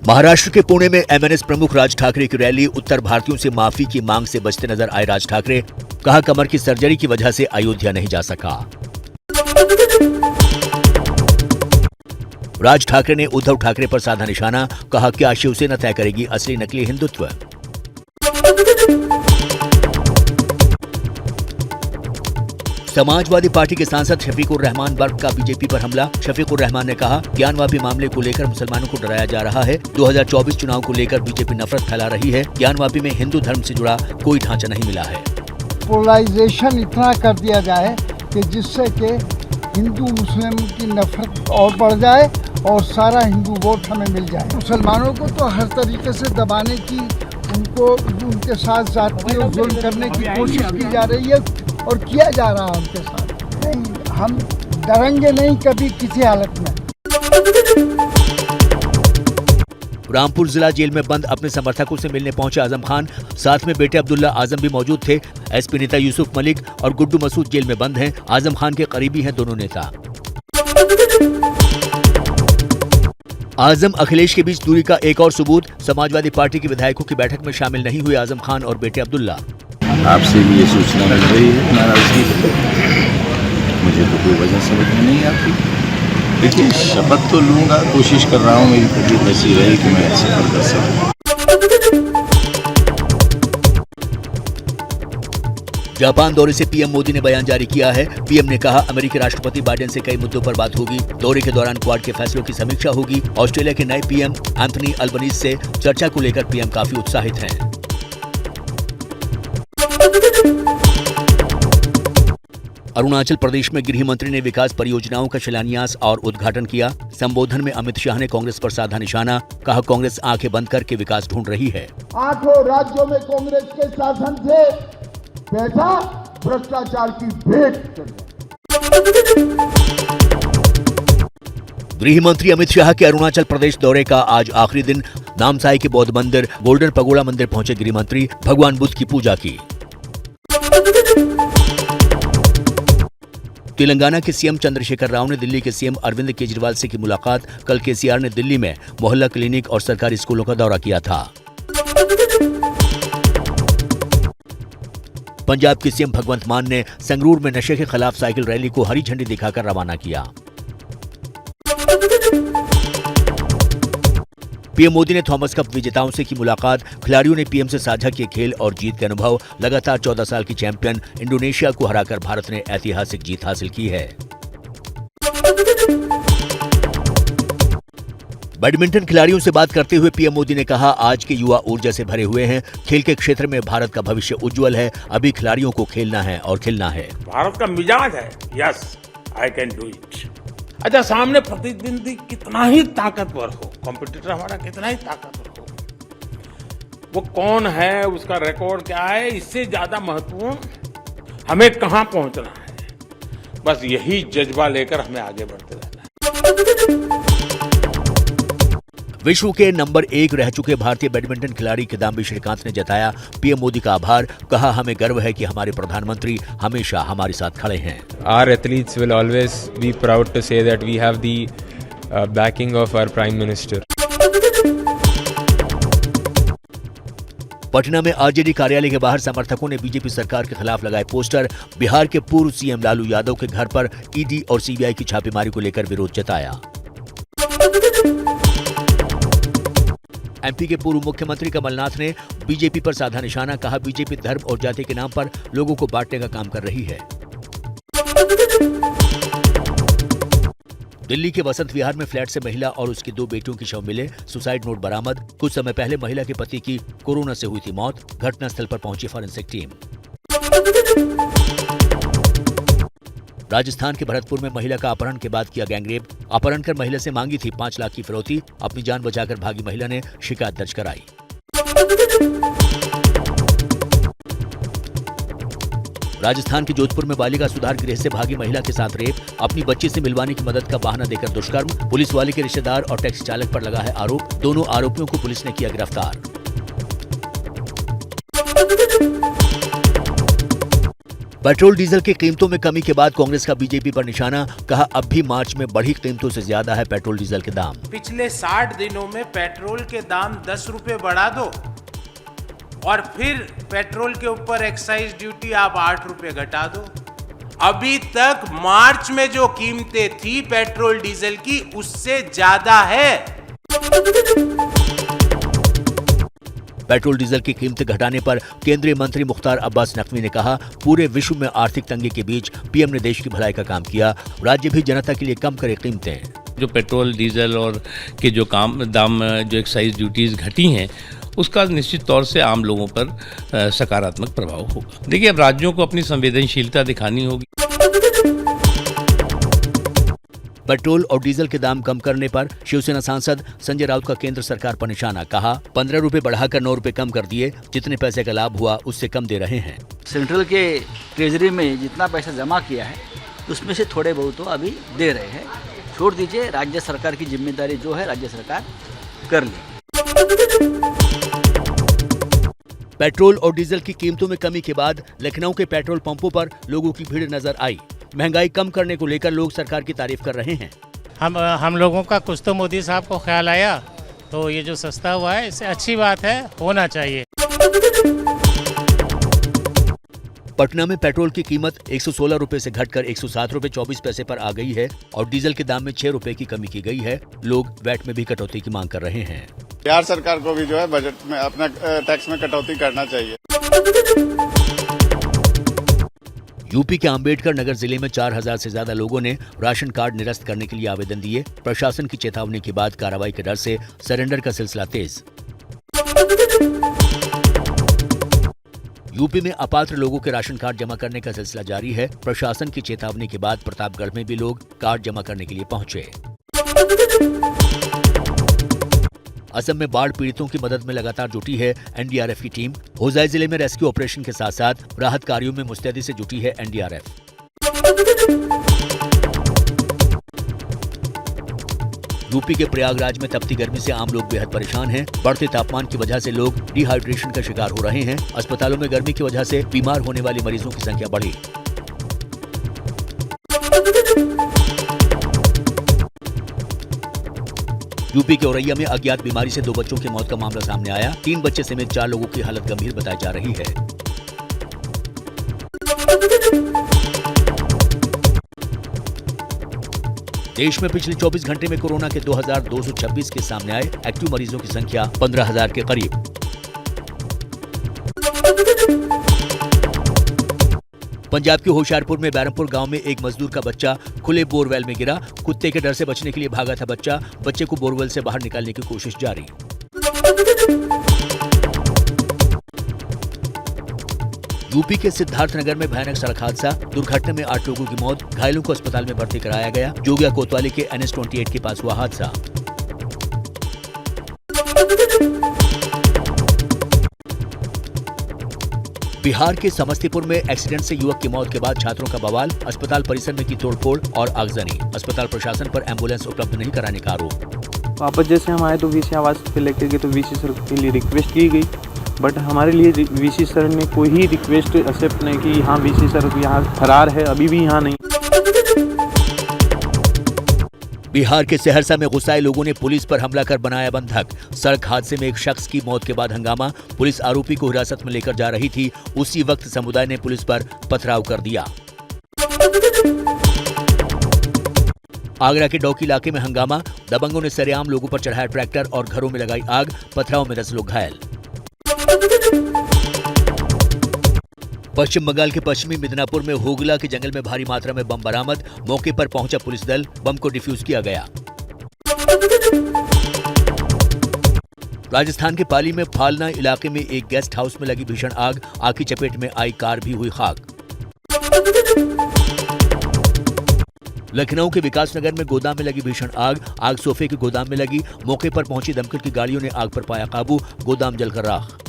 महाराष्ट्र के पुणे में एमएनएस प्रमुख राज ठाकरे की रैली। उत्तर भारतीयों से माफी की मांग से बचते नजर आए राज ठाकरे। कहा, कमर की सर्जरी की वजह से अयोध्या नहीं जा सका। राज ठाकरे ने उद्धव ठाकरे पर साधा निशाना। कहा, क्या शिवसेना तय करेगी असली नकली हिंदुत्व। समाजवादी पार्टी के सांसद शफीकुर रहमान बर्क का बीजेपी पर हमला। शफीकुर रहमान ने कहा, ज्ञानवापी मामले को लेकर मुसलमानों को डराया जा रहा है। 2024 चुनाव को लेकर बीजेपी नफरत फैला रही है। ज्ञानवापी में हिंदू धर्म से जुड़ा कोई ढांचा नहीं मिला है। पोलराइजेशन इतना कर दिया जाए कि जिससे कि हिंदू मुस्लिम की नफरत और बढ़ जाए और सारा हिंदू वोट हमें मिल जाए। मुसलमानों को तो हर तरीके से दबाने की, उनको उनके साथ जातीय जुल्म करने की कोशिश की जा रही है और किया जा रहा है उनके साथ। नहीं, हम डरेंगे नहीं कभी किसी हालत में। रामपुर जिला जेल में बंद अपने समर्थकों से मिलने पहुंचे आजम खान। साथ में बेटे अब्दुल्ला आजम भी मौजूद थे। एसपी नेता यूसुफ मलिक और गुड्डू मसूद जेल में बंद हैं। आजम खान के करीबी हैं दोनों नेता। आजम अखिलेश के बीच दूरी का एक और सबूत। समाजवादी पार्टी के विधायकों की बैठक में शामिल नहीं हुए आजम खान और बेटे अब्दुल्ला। आपसे भी ये सूचना मिल रही है नाराजगी, मुझे तो कोई वजह समझ में नहीं आती। देखिए, शपथ तो लूंगा, कोशिश कर रहा हूँ मेरी तबीयत ऐसी रहे कि मैं सफर कर सकूँ। जापान दौरे से पीएम मोदी ने बयान जारी किया है। पीएम ने कहा, अमेरिकी राष्ट्रपति बाइडेन से कई मुद्दों पर बात होगी। दौरे के दौरान क्वाड के फैसलों की समीक्षा होगी। ऑस्ट्रेलिया के नए पीएम एंथनी अल्बनीज से चर्चा को लेकर पीएम काफी उत्साहित हैं। अरुणाचल प्रदेश में गृह मंत्री ने विकास परियोजनाओं का शिलान्यास और उद्घाटन किया। संबोधन में अमित शाह ने कांग्रेस पर साधा निशाना। कहा, कांग्रेस आंखें बंद करके विकास ढूंढ रही है। 8 राज्यों में कांग्रेस के शासन से पैसा भ्रष्टाचार की भेंट। गृह मंत्री अमित शाह के अरुणाचल प्रदेश दौरे का आज आखिरी दिन। नामसाई के बौद्ध मंदिर गोल्डन पगोड़ा मंदिर पहुंचे गृह मंत्री। भगवान बुद्ध की पूजा की। तेलंगाना के सीएम चंद्रशेखर राव ने दिल्ली के सीएम अरविंद केजरीवाल से की मुलाकात। कल केसीआर ने दिल्ली में मोहल्ला क्लिनिक और सरकारी स्कूलों का दौरा किया था। पंजाब के सीएम भगवंत मान ने संगरूर में नशे के खिलाफ साइकिल रैली को हरी झंडी दिखाकर रवाना किया। पीएम मोदी ने थॉमस कप विजेताओं से की मुलाकात। खिलाड़ियों ने पीएम से साझा किए खेल और जीत के अनुभव। लगातार 14 साल की चैंपियन इंडोनेशिया को हराकर भारत ने ऐतिहासिक जीत हासिल की है। बैडमिंटन खिलाड़ियों से बात करते हुए पीएम मोदी ने कहा, आज के युवा ऊर्जा से भरे हुए हैं। खेल के क्षेत्र में भारत का भविष्य उज्जवल है। अभी खिलाड़ियों को खेलना है और खिलना है। भारत का मिजाज है, yes I can do it. अच्छा, सामने प्रतिद्वंदी कितना ही ताकतवर हो, कॉम्पिटिटर हमारा कितना ही ताकतवर हो, वो कौन है, उसका रिकॉर्ड क्या है, इससे ज्यादा महत्वपूर्ण हमें कहां पहुंचना है। बस यही जज्बा लेकर हमें आगे बढ़ते रहना है। विश्व के नंबर 1 रह चुके भारतीय बैडमिंटन खिलाड़ी किदाम्बी श्रीकांत ने जताया पीएम मोदी का आभार। कहा, हमें गर्व है कि हमारे प्रधानमंत्री हमेशा हमारे साथ खड़े हैं। Our athletes will always be proud to say that we have the backing of our Prime Minister. Patna में आरजेडी कार्यालय के बाहर समर्थकों ने बीजेपी सरकार के खिलाफ लगाए पोस्टर। बिहार के पूर्व सीएम लालू यादव के घर पर ईडी और सीबीआई की छापेमारी को लेकर विरोध जताया। एमपी के पूर्व मुख्यमंत्री कमलनाथ ने बीजेपी पर साधा निशाना। कहा, बीजेपी धर्म और जाति के नाम पर लोगों को बांटने का काम कर रही है। दिल्ली के वसंत विहार में फ्लैट से महिला और उसकी 2 बेटियों के शव मिले। सुसाइड नोट बरामद। कुछ समय पहले महिला के पति की कोरोना से हुई थी मौत। घटनास्थल पर पहुंची फॉरेंसिक टीम। राजस्थान के भरतपुर में महिला का अपहरण के बाद किया गैंगरेप। अपहरण कर महिला से मांगी थी 5 लाख की फिरौती। अपनी जान बचाकर भागी महिला ने शिकायत दर्ज कराई। राजस्थान के जोधपुर में बालिका सुधार गृह से भागी महिला के साथ रेप। अपनी बच्ची से मिलवाने की मदद का बहाना देकर दुष्कर्म। पुलिस वाले के रिश्तेदार और टैक्सी चालक पर लगा है आरोप। दोनों आरोपियों को पुलिस ने किया गिरफ्तार। पेट्रोल डीजल की कीमतों में कमी के बाद कांग्रेस का बीजेपी पर निशाना, कहा अब भी मार्च में बढ़ी कीमतों से ज्यादा है पेट्रोल डीजल के दाम। पिछले 60 दिनों में पेट्रोल के दाम 10 रुपए बढ़ा दो और फिर पेट्रोल के ऊपर एक्साइज ड्यूटी आप 8 रुपए घटा दो। अभी तक मार्च में जो कीमतें थी पेट्रोल डीजल की उससे ज्यादा है। पेट्रोल डीजल की कीमतें घटाने पर केंद्रीय मंत्री मुख्तार अब्बास नकवी ने कहा, पूरे विश्व में आर्थिक तंगी के बीच पीएम ने देश की भलाई का काम किया, राज्य भी जनता के लिए कम करे कीमतें। जो पेट्रोल डीजल और के जो दाम जो एक्साइज ड्यूटीज घटी हैं उसका निश्चित तौर से आम लोगों पर सकारात्मक प्रभाव होगा। देखिए, अब राज्यों को अपनी संवेदनशीलता दिखानी होगी। पेट्रोल और डीजल के दाम कम करने पर शिवसेना सांसद संजय राउत का केंद्र सरकार पर निशाना, कहा 15 रुपए बढ़ाकर 9 रुपए कम कर दिए, जितने पैसे का लाभ हुआ उससे कम दे रहे हैं। सेंट्रल के ट्रेजरी में जितना पैसा जमा किया है उसमें से थोड़े बहुत तो अभी दे रहे हैं, छोड़ दीजिए, राज्य सरकार की जिम्मेदारी जो है राज्य सरकार कर ले। पेट्रोल और डीजल की कीमतों में कमी के बाद लखनऊ के पेट्रोल पंपों पर लोगों की भीड़ नजर आई। महंगाई कम करने को लेकर लोग सरकार की तारीफ कर रहे हैं। हम लोगों का कुछ तो मोदी साहब को ख्याल आया, तो ये जो सस्ता हुआ है इससे अच्छी बात है, होना चाहिए। पटना में पेट्रोल की कीमत 116 रुपए से घटकर 107 रुपए 24 पैसे पर आ गई है और डीजल के दाम में 6 रुपए की कमी की गई है। लोग वैट में भी कटौती की मांग कर रहे हैं। बिहार सरकार को भी जो है बजट में अपना टैक्स में कटौती करना चाहिए। यूपी के अंबेडकर नगर जिले में 4000 से ज्यादा लोगों ने राशन कार्ड निरस्त करने के लिए आवेदन दिए। प्रशासन की चेतावनी के बाद कार्रवाई के डर से सरेंडर का सिलसिला तेज। यूपी में अपात्र लोगों के राशन कार्ड जमा करने का सिलसिला जारी है। प्रशासन की चेतावनी के बाद प्रतापगढ़ में भी लोग कार्ड जमा करने के लिए पहुंचे। असम में बाढ़ पीड़ितों की मदद में लगातार जुटी है एनडीआरएफ की टीम। होजाई जिले में रेस्क्यू ऑपरेशन के साथ साथ राहत कार्यों में मुस्तैदी से जुटी है एनडीआरएफ। यूपी के प्रयागराज में तपती गर्मी से आम लोग बेहद परेशान हैं। बढ़ते तापमान की वजह से लोग डिहाइड्रेशन का शिकार हो रहे हैं। अस्पतालों में गर्मी की वजह से बीमार होने वाले मरीजों की संख्या बढ़ी। यूपी के औरैया में अज्ञात बीमारी से 2 बच्चों की मौत का मामला सामने आया। 3 बच्चे समेत 4 लोगों की हालत गंभीर बताई जा रही है। देश में पिछले 24 घंटे में कोरोना के 2226 केस सामने आए। एक्टिव मरीजों की संख्या 15,000 के करीब। पंजाब के होशियारपुर में बैरमपुर गांव में एक मजदूर का बच्चा खुले बोरवेल में गिरा। कुत्ते के डर से बचने के लिए भागा था बच्चा। बच्चे को बोरवेल से बाहर निकालने की कोशिश जारी। यूपी के सिद्धार्थनगर में भयानक सड़क हादसा। दुर्घटना में 8 लोगों की मौत। घायलों को अस्पताल में भर्ती कराया गया। जोगिया कोतवाली के NH-28 के पास हुआ हादसा। बिहार के समस्तीपुर में एक्सीडेंट से युवक की मौत के बाद छात्रों का बवाल। अस्पताल परिसर में की तोड़फोड़ और आगजनी। अस्पताल प्रशासन पर एम्बुलेंस उपलब्ध नहीं कराने का आरोप। वापस जैसे हम आए तो वीसी आवास पे लेकर गए तो वीसी सर के लिए रिक्वेस्ट की गई, बट हमारे लिए वीसी सर ने कोई ही रिक्वेस्ट एक्सेप्ट नहीं की। हाँ, वीसी सर यहाँ फरार है, अभी भी यहाँ नहीं। बिहार के सहरसा में गुस्साए लोगों ने पुलिस पर हमला कर बनाया बंधक। सड़क हादसे में एक शख्स की मौत के बाद हंगामा। पुलिस आरोपी को हिरासत में लेकर जा रही थी। उसी वक्त समुदाय ने पुलिस पर पथराव कर दिया। आगरा के डौकी इलाके में हंगामा। दबंगों ने सरेआम लोगों पर चढ़ाया ट्रैक्टर और घरों में लगाई आग। पथराव में 10 लोग घायल। पश्चिम बंगाल के पश्चिमी मिदनापुर में होगला के जंगल में भारी मात्रा में बम बरामद। मौके पर पहुंचा पुलिस दल। बम को डिफ्यूज किया गया। राजस्थान के पाली में फालना इलाके में एक गेस्ट हाउस में लगी भीषण आग। आग की चपेट में आई कार भी हुई खाक। लखनऊ के विकासनगर में गोदाम में लगी भीषण आग। आग सोफे के गोदाम में लगी। मौके पर पहुंची दमकल की गाड़ियों ने आग पर पाया काबू। गोदाम जलकर राख।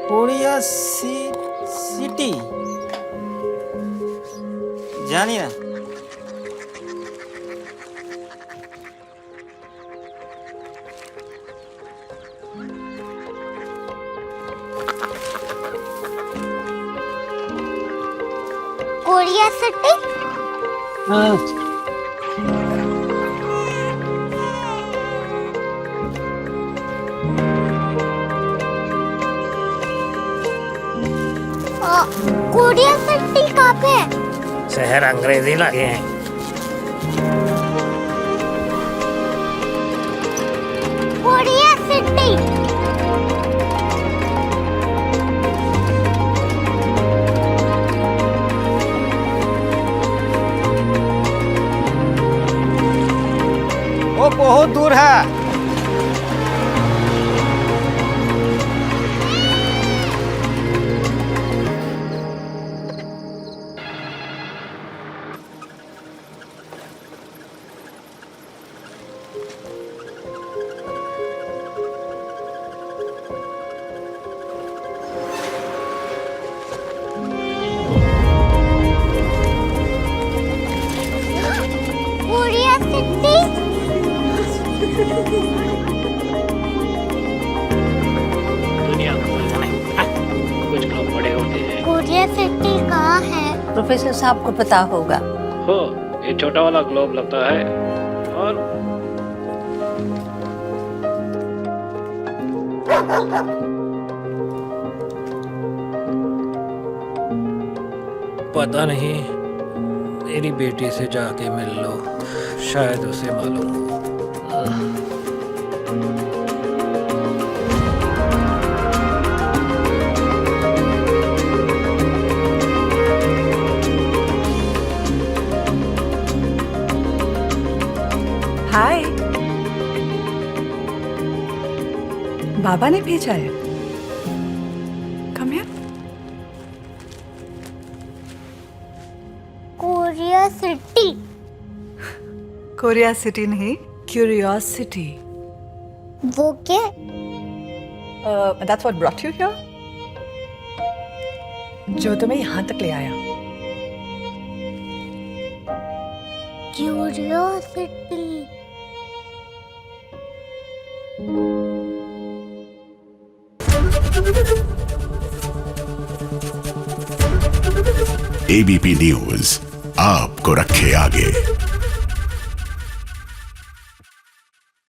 कोरिया सिटी जानिए ना। Korea city? कोरिया सिटी कहाँ पे है? शहर अंग्रेजी लगे हैं। Korea city. वो बहुत दूर है। Korea city? दुनिया कुछ लोग बड़े होते हैं। कोरिया सिटी कहाँ है? प्रोफेसर साहब को पता होगा। हो, ये छोटा वाला ग्लोब लगता है और पता नहीं, मेरी बेटी से जाके मिल लो, शायद उसे मालूम हो। हाय, बाबा ने भेजा है। Come here. Korea city. Korea city नहीं, क्यूरियोसिटी। वो क्या? That's what brought you here? जो तुम्हें यहाँ तक ले आया। क्यूरियोसिटी। ABP न्यूज आपको रखे आगे।